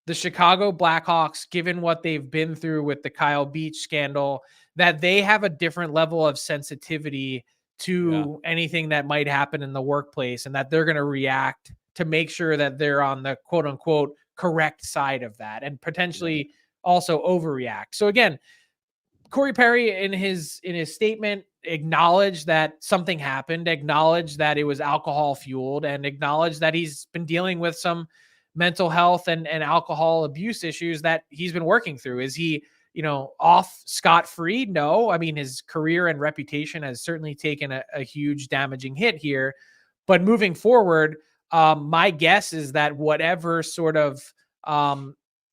Speaker 4: the Chicago Blackhawks, given what they've been through with the Kyle Beach scandal, that they have a different level of sensitivity to anything that might happen in the workplace, and that they're going to react to make sure that they're on the quote unquote correct side of that, and potentially also overreact. So again, Corey Perry in his statement acknowledged that something happened, acknowledged that it was alcohol fueled, and acknowledged that he's been dealing with some mental health and alcohol abuse issues that he's been working through. Is he, off scot-free? No. I mean, his career and reputation has certainly taken a huge damaging hit here. But moving forward, my guess is that whatever sort of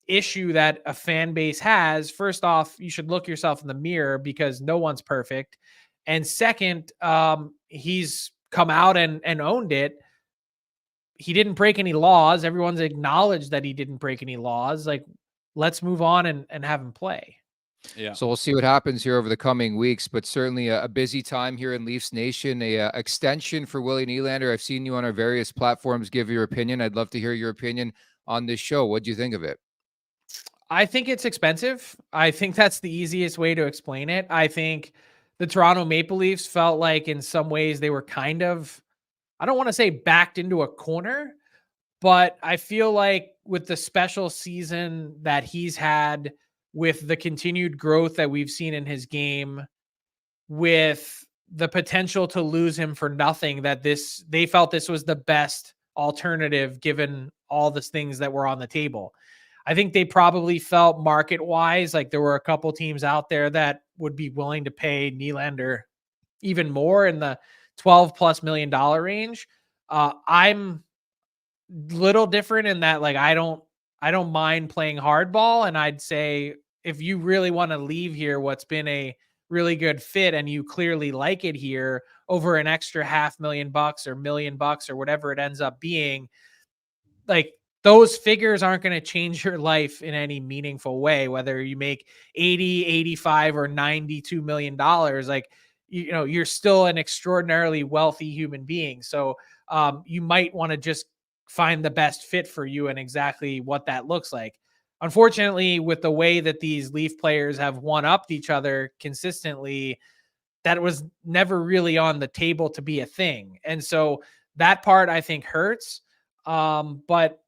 Speaker 4: issue that a fan base has, first off, you should look yourself in the mirror because no one's perfect. And second, he's come out and owned it. He didn't break any laws. Everyone's acknowledged that he didn't break any laws. Like, let's move on and have him play.
Speaker 3: Yeah.
Speaker 2: So we'll see what happens here over the coming weeks, but certainly a busy time here in Leafs Nation, extension for Willie Nylander. I've seen you on our various platforms give your opinion. I'd love to hear your opinion on this show. What do you think of it?
Speaker 4: I think it's expensive. I think that's the easiest way to explain it. I think the Toronto Maple Leafs felt like in some ways they were kind of, I don't want to say backed into a corner, but I feel like with the special season that he's had, with the continued growth that we've seen in his game, with the potential to lose him for nothing, that they felt this was the best alternative given all the things that were on the table. I think they probably felt market-wise like there were a couple teams out there that would be willing to pay Nylander even more in the $12+ million range. I'm little different in that, like, I don't mind playing hardball, and I'd say if you really want to leave here what's been a really good fit and you clearly like it here over an extra $500,000 or $1 million or whatever it ends up being, like, those figures aren't going to change your life in any meaningful way, whether you make 80, 85 or $92 million. Like, you're still an extraordinarily wealthy human being. So you might want to just find the best fit for you and exactly what that looks like. Unfortunately, with the way that these Leaf players have one-upped each other consistently, that was never really on the table to be a thing. And so that part I think hurts. But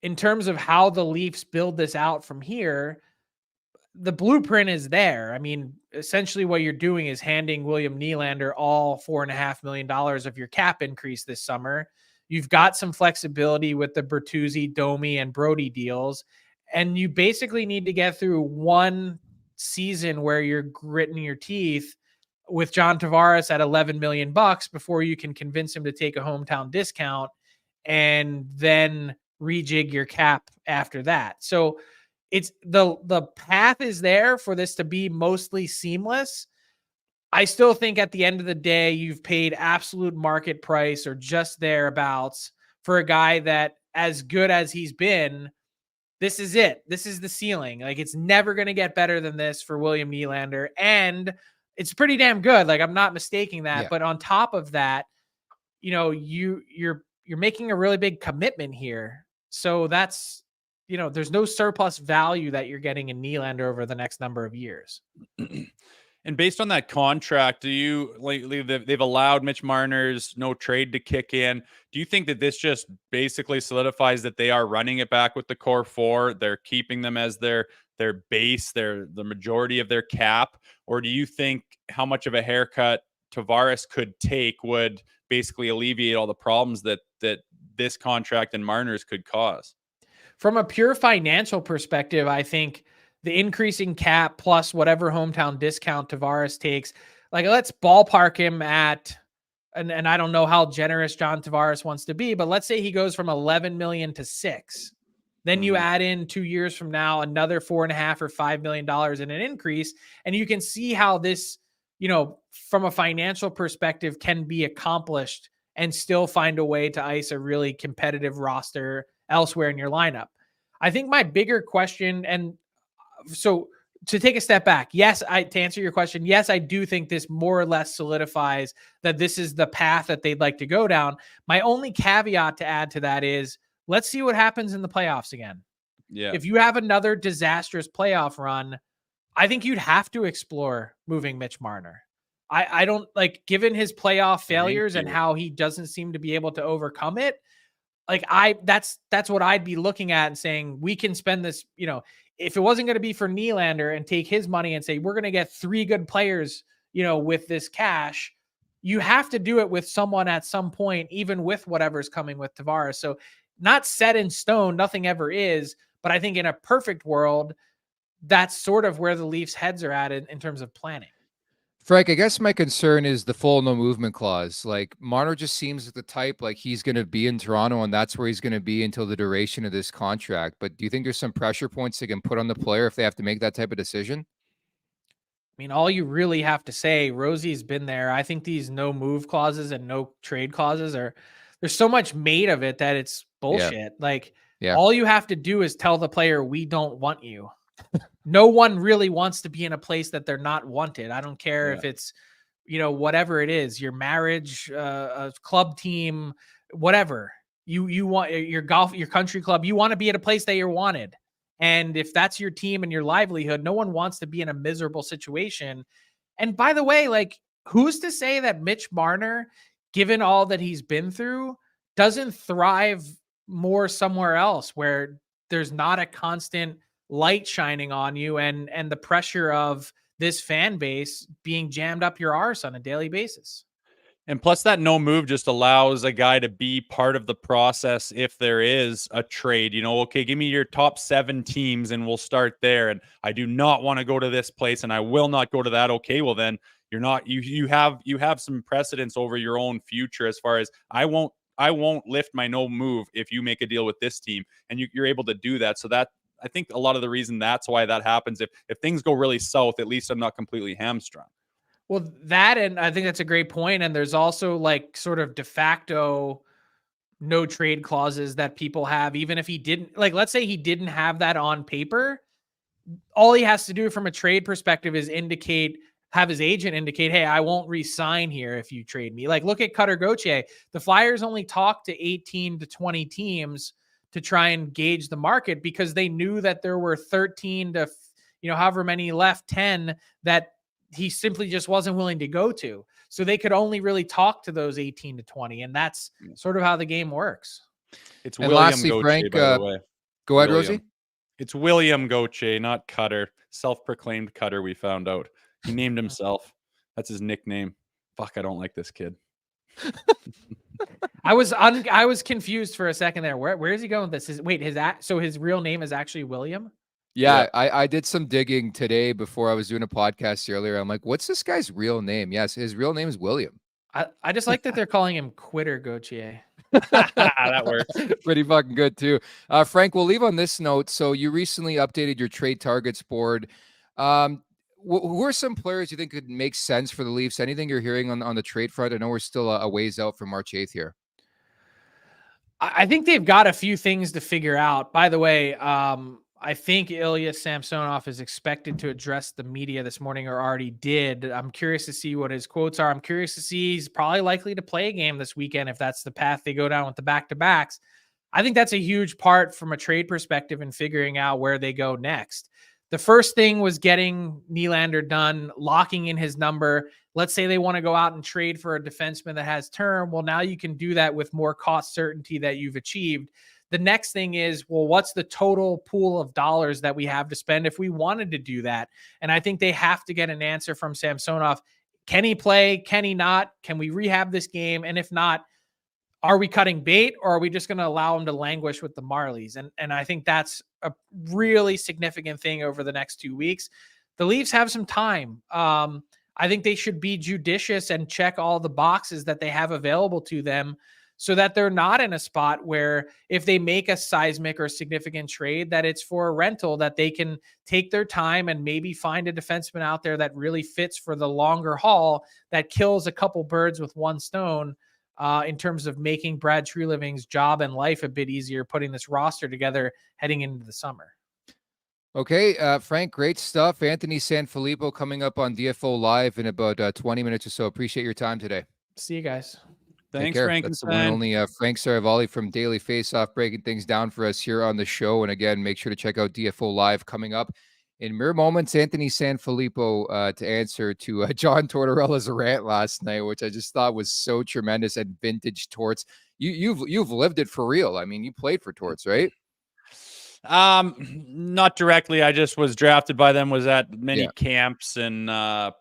Speaker 4: in terms of how the Leafs build this out from here, the blueprint is there. I mean, essentially what you're doing is handing William Nylander all $4.5 million of your cap increase this summer. You've got some flexibility with the Bertuzzi, Domi, and Brody deals, and you basically need to get through one season where you're gritting your teeth with John Tavares at $11 million before you can convince him to take a hometown discount and then rejig your cap after that. So it's the path is there for this to be mostly seamless. I still think at the end of the day, you've paid absolute market price or just thereabouts for a guy that, as good as he's been, this is it. This is the ceiling. Like, it's never going to get better than this for William Nylander. And it's pretty damn good. Like, I'm not mistaking that.
Speaker 2: Yeah.
Speaker 4: But on top of that, you're making a really big commitment here. So that's, there's no surplus value that you're getting in Nylander over the next number of years.
Speaker 3: And based on that contract, do you lately they've allowed Mitch Marner's no trade to kick in? Do you think that this just basically solidifies that they are running it back with the core four? They're keeping them as their base, the majority of their cap, or do you think how much of a haircut Tavares could take would basically alleviate all the problems that this contract and Marner's could cause?
Speaker 4: From a pure financial perspective, I think the increasing cap plus whatever hometown discount Tavares takes, like, let's ballpark him at, and I don't know how generous John Tavares wants to be, but let's say he goes from 11 million to 6. Then you add in 2 years from now, another $4.5 or $5 million in an increase. And you can see how this, from a financial perspective can be accomplished and still find a way to ice a really competitive roster elsewhere in your lineup. I think my bigger question, and so to take a step back, to answer your question, yes, I do think this more or less solidifies that this is the path that they'd like to go down. My only caveat to add to that is, let's see what happens in the playoffs again.
Speaker 3: Yeah.
Speaker 4: If you have another disastrous playoff run, I think you'd have to explore moving Mitch Marner. I don't like, given his playoff failures and how he doesn't seem to be able to overcome it. Like, that's what I'd be looking at and saying, we can spend this, if it wasn't going to be for Nylander and take his money and say, we're going to get 3 good players, with this cash, you have to do it with someone at some point, even with whatever's coming with Tavares. So not set in stone, nothing ever is, but I think in a perfect world, that's sort of where the Leafs' heads are at in terms of planning.
Speaker 2: Frank, I guess my concern is the full no movement clause. Like, Marner just seems like the type, like, he's going to be in Toronto and that's where he's going to be until the duration of this contract. But do you think there's some pressure points they can put on the player if they have to make that type of decision?
Speaker 4: I mean, all you really have to say, Rosie's been there. I think these no move clauses and no trade clauses there's so much made of it that it's bullshit. All you have to do is tell the player, we don't want you. No one really wants to be in a place that they're not wanted. I don't care if it's, whatever it is, your marriage, a club team, whatever you want, your golf, your country club, you want to be at a place that you're wanted. And if that's your team and your livelihood, no one wants to be in a miserable situation. And by the way, like, who's to say that Mitch Marner, given all that he's been through, doesn't thrive more somewhere else where there's not a constant light shining on you and the pressure of this fan base being jammed up your arse on a daily basis.
Speaker 3: And plus, that no move just allows a guy to be part of the process if there is a trade. Okay, give me your top 7 teams and we'll start there. And I do not want to go to this place and I will not go to that. Okay, well then you're not, you have some precedence over your own future as far as I won't lift my no move if you make a deal with this team, and you're able to do that. So that, I think a lot of the reason that's why that happens. If things go really south, at least I'm not completely hamstrung.
Speaker 4: Well, that, and I think that's a great point. And there's also like sort of de facto no trade clauses that people have, even if he didn't, like, let's say he didn't have that on paper. All he has to do from a trade perspective is have his agent indicate, hey, I won't re-sign here if you trade me. Like, look at Cutter Gauthier. The Flyers only talked to 18 to 20 teams to try and gauge the market because they knew that there were 13 to, however many left, 10 that he simply just wasn't willing to go to. So they could only really talk to those 18 to 20. And that's sort of how the game works.
Speaker 3: It's
Speaker 2: And
Speaker 3: William
Speaker 2: lastly,
Speaker 3: Gauthier,
Speaker 2: Frank,
Speaker 3: by the way.
Speaker 2: Go ahead,
Speaker 3: William.
Speaker 2: Rosie.
Speaker 3: It's William Gauthier, not Cutter. Self-proclaimed Cutter, we found out. He named himself. That's his nickname. Fuck, I don't like this kid.
Speaker 4: I was confused for a second there. Where is he going with this? So his real name is actually William?
Speaker 2: Yeah, I did some digging today before I was doing a podcast earlier. I'm like, what's this guy's real name? Yes, his real name is William.
Speaker 4: I just like that they're calling him Quitter Gauthier.
Speaker 3: That works.
Speaker 2: Pretty fucking good too. Frank, we'll leave on this note. So you recently updated your trade targets board. Who are some players you think could make sense for the Leafs? Anything you're hearing on the trade front? I know we're still a ways out from March 8th here.
Speaker 4: I think they've got a few things to figure out. By the way, I think Ilya Samsonov is expected to address the media this morning, or already did. I'm curious to see what his quotes are. I'm curious to see, he's probably likely to play a game this weekend if that's the path they go down with the back-to-backs. I think that's a huge part from a trade perspective in figuring out where they go next. The first thing was getting Nylander done, locking in his number. Let's say they want to go out and trade for a defenseman that has term. Well, now you can do that with more cost certainty that you've achieved. The next thing is, well, what's the total pool of dollars that we have to spend if we wanted to do that? And I think they have to get an answer from Samsonov. Can he play? Can he not? Can we rehab this game? And if not, are we cutting bait, or are we just going to allow him to languish with the Marlies? And I think that's a really significant thing over the next 2 weeks. The Leafs have some time. I think they should be judicious and check all the boxes that they have available to them, so that they're not in a spot where if they make a seismic or significant trade, that it's for a rental, that they can take their time and maybe find a defenseman out there that really fits for the longer haul, that kills a couple birds with one stone, in terms of making Brad Treliving's job and life a bit easier, putting this roster together heading into the summer.
Speaker 2: Okay, Frank, great stuff. Anthony Sanfilippo coming up on DFO Live in about 20 minutes or so. Appreciate your time today.
Speaker 4: See you guys.
Speaker 3: Thanks, Frank.
Speaker 2: That's the one and only Frank Seravalli from Daily Faceoff, breaking things down for us here on the show. And again, make sure to check out DFO Live coming up in mere moments. Anthony Sanfilippo to answer to John Tortorella's rant last night, which I just thought was so tremendous and vintage Torts. You've lived it for real. I mean, you played for Torts, right?
Speaker 3: Not directly. I just was drafted by them, was at many camps and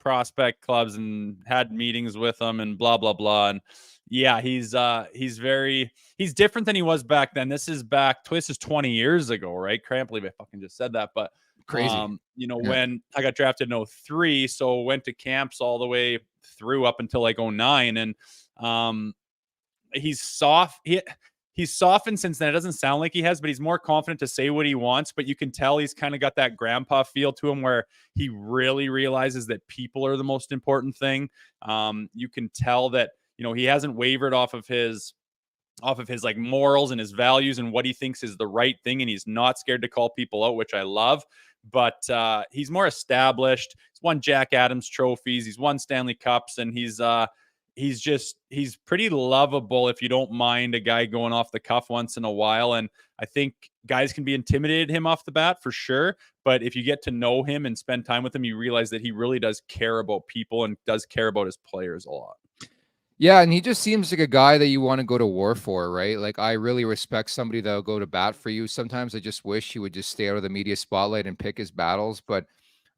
Speaker 3: prospect clubs and had meetings with them and blah, blah, blah. And yeah, he's different than he was back then. This is 20 years ago, right? Can't believe I fucking just said that, but
Speaker 2: crazy.
Speaker 3: When I got drafted in 03, so went to camps all the way through up until like 09. And he's soft. He's softened since then. It doesn't sound like he has, but he's more confident to say what he wants. But you can tell he's kind of got that grandpa feel to him where he really realizes that people are the most important thing. You can tell that, he hasn't wavered off of his like morals and his values and what he thinks is the right thing. And he's not scared to call people out, which I love. But he's more established. He's won Jack Adams trophies. He's won Stanley Cups, and he's pretty lovable if you don't mind a guy going off the cuff once in a while. And I think guys can be intimidated him off the bat for sure. But if you get to know him and spend time with him, you realize that he really does care about people and does care about his players a lot.
Speaker 2: Yeah, and he just seems like a guy that you want to go to war for, right? Like, I really respect somebody that'll go to bat for you. Sometimes I just wish he would just stay out of the media spotlight and pick his battles. But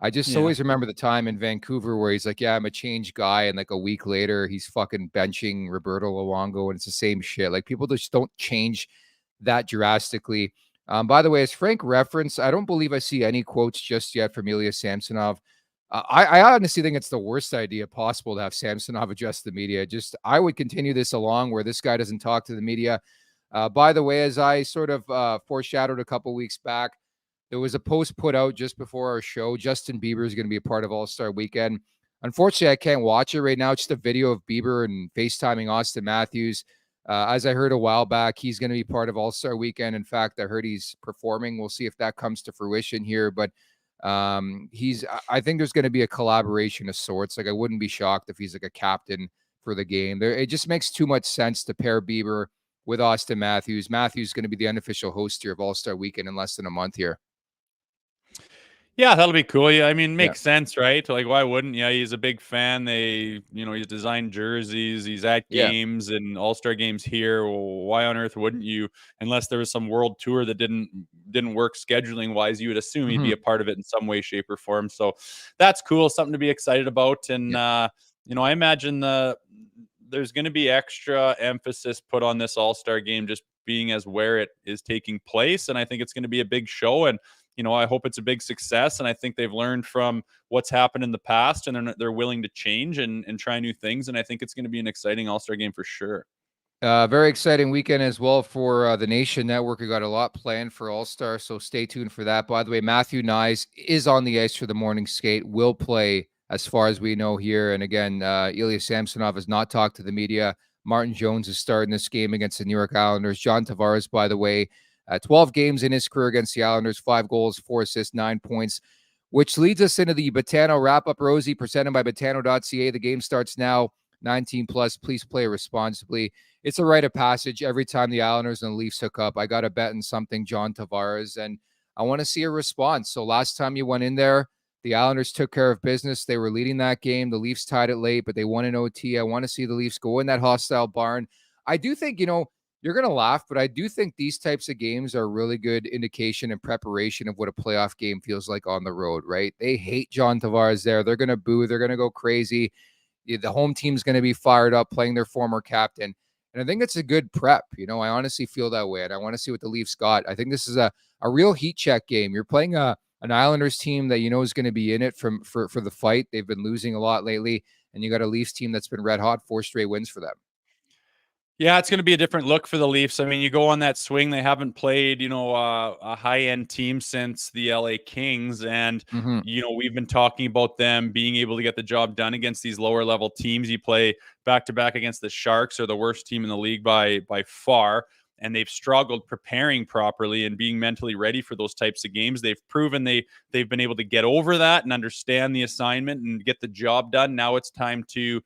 Speaker 2: I just always remember the time in Vancouver where he's like, yeah, I'm a changed guy. And like a week later, he's fucking benching Roberto Luongo, and it's the same shit. Like, people just don't change that drastically. By the way, as Frank referenced, I don't believe I see any quotes just yet from Ilya Samsonov. I honestly think it's the worst idea possible to have Samsonov address the media. I would continue this along where this guy doesn't talk to the media. By the way, as I sort of foreshadowed a couple weeks back, there was a post put out just before our show. Justin Bieber is going to be a part of All-Star Weekend. Unfortunately, I can't watch it right now. It's just a video of Bieber and FaceTiming Austin Matthews. As I heard a while back, he's going to be part of All-Star Weekend. In fact, I heard he's performing. We'll see if that comes to fruition here. But I think there's going to be a collaboration of sorts. Like, I wouldn't be shocked if he's like a captain for the game. It just makes too much sense to pair Bieber with Austin Matthews. Matthews is going to be the unofficial host here of All-Star Weekend in less than a month here.
Speaker 3: Yeah, that'll be cool. Yeah, I mean, makes sense, right? Like, why wouldn't? Yeah, he's a big fan. He's designed jerseys. He's at games and All-Star games here. Well, why on earth wouldn't you? Unless there was some world tour that didn't work scheduling wise, you would assume he'd be a part of it in some way, shape, or form. So that's cool. Something to be excited about. And I imagine there's going to be extra emphasis put on this All-Star game, just being as where it is taking place. And I think it's going to be a big show. And I hope it's a big success, and I think they've learned from what's happened in the past, and they're willing to change and try new things, and I think it's going to be an exciting All-Star game for sure.
Speaker 2: Very exciting weekend as well for the Nation Network. We got a lot planned for All-Star, so stay tuned for that. By the way, Matthew Knies is on the ice for the morning skate, will play as far as we know here, and again, Ilya Samsonov has not talked to the media. Martin Jones is starting this game against the New York Islanders. John Tavares, by the way, 12 games in his career against the Islanders, 5 goals, 4 assists, 9 points, which leads us into the Betano wrap-up, Rosie, presented by Betano.ca. The game starts now, 19 plus. Please play responsibly. It's a rite of passage every time the Islanders and the Leafs hook up. I got to bet on something, John Tavares, and I want to see a response. So last time you went in there, the Islanders took care of business. They were leading that game. The Leafs tied it late, but they won in OT. I want to see the Leafs go in that hostile barn. I do think, you're going to laugh, but I do think these types of games are a really good indication and preparation of what a playoff game feels like on the road, right? They hate John Tavares there. They're going to boo. They're going to go crazy. The home team's going to be fired up playing their former captain. And I think it's a good prep. I honestly feel that way. And I want to see what the Leafs got. I think this is a real heat check game. You're playing an Islanders team that is going to be in it for the fight. They've been losing a lot lately. And you got a Leafs team that's been red hot, 4 straight wins for them.
Speaker 3: Yeah, it's going to be a different look for the Leafs. I mean, you go on that swing. They haven't played, a high-end team since the LA Kings. And, we've been talking about them being able to get the job done against these lower-level teams. You play back-to-back against the Sharks, or the worst team in the league by far. And they've struggled preparing properly and being mentally ready for those types of games. They've proven they've been able to get over that and understand the assignment and get the job done. Now it's time to,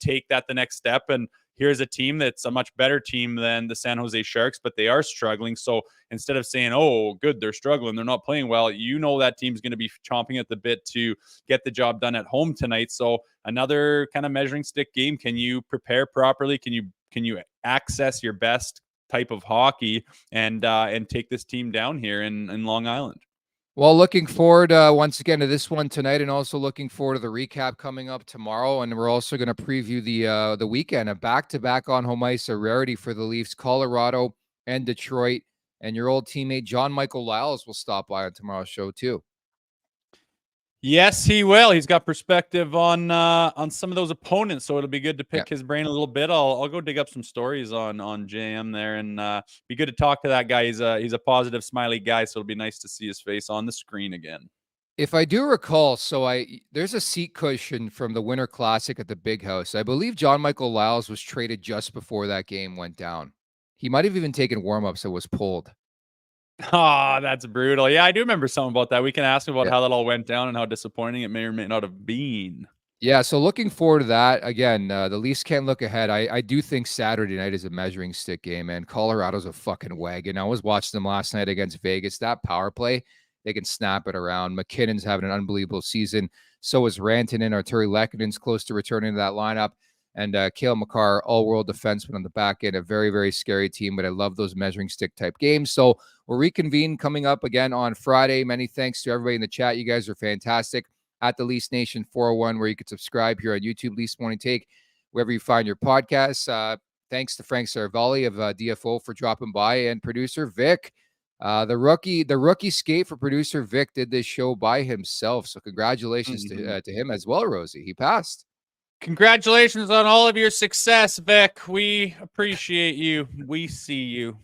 Speaker 3: take that the next step. And here's a team that's a much better team than the San Jose Sharks, but they are struggling. So instead of saying, oh, good, they're struggling, they're not playing well, that team's going to be chomping at the bit to get the job done at home tonight. So another kind of measuring stick game. Can you prepare properly? Can you access your best type of hockey and take this team down here in Long Island?
Speaker 2: Well, looking forward once again to this one tonight, and also looking forward to the recap coming up tomorrow. And we're also going to preview the weekend. A back-to-back on home ice, a rarity for the Leafs, Colorado and Detroit. And your old teammate John Michael Lyles will stop by on tomorrow's show too.
Speaker 3: Yes, he will. He's got perspective on some of those opponents, so it'll be good to pick his brain a little bit. I'll go dig up some stories on JM there, and be good to talk to that guy. He's a positive, smiley guy, so it'll be nice to see his face on the screen again.
Speaker 2: If I do recall, there's a seat cushion from the Winter Classic at the Big House. I believe John Michael Lyles was traded just before that game went down. He might have even taken warm-ups and was pulled.
Speaker 3: Oh, that's brutal. Yeah, I do remember something about that. We can ask him about how that all went down and how disappointing it may or may not have been.
Speaker 2: Yeah, so looking forward to that. Again, the Leafs can't look ahead. I do think Saturday night is a measuring stick game, and Colorado's a fucking wagon. I was watching them last night against Vegas. That power play, they can snap it around. McKinnon's having an unbelievable season. So is Rantanen. Arturi Lekkonen's close to returning to that lineup. And Cale Makar, all-world defenseman on the back end, a very, very scary team, but I love those measuring stick-type games. So we'll reconvene coming up again on Friday. Many thanks to everybody in the chat. You guys are fantastic. At the Leafs Nation 401, where you can subscribe here on YouTube, Leafs Morning Take, wherever you find your podcasts. Thanks to Frank Seravalli of DFO for dropping by, and producer Vic. The rookie skate for producer Vic did this show by himself. So congratulations to him as well, Rosie. He passed.
Speaker 3: Congratulations on all of your success, Vic. We appreciate you. We see you.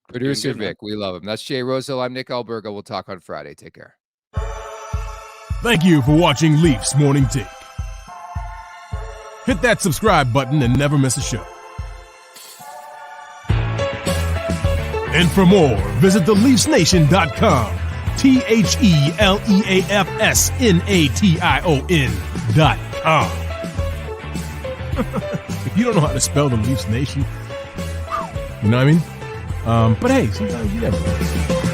Speaker 2: Producer Vic, we love him. That's Jay Rosehill. I'm Nick Alberga. We'll talk on Friday. Take care.
Speaker 1: Thank you for watching Leafs Morning Take. Hit that subscribe button and never miss a show. And for more, visit theleafsnation.com. TheLeafsNation.com. If you don't know how to spell the Leafs Nation, you know what I mean? But hey, sometimes you never know.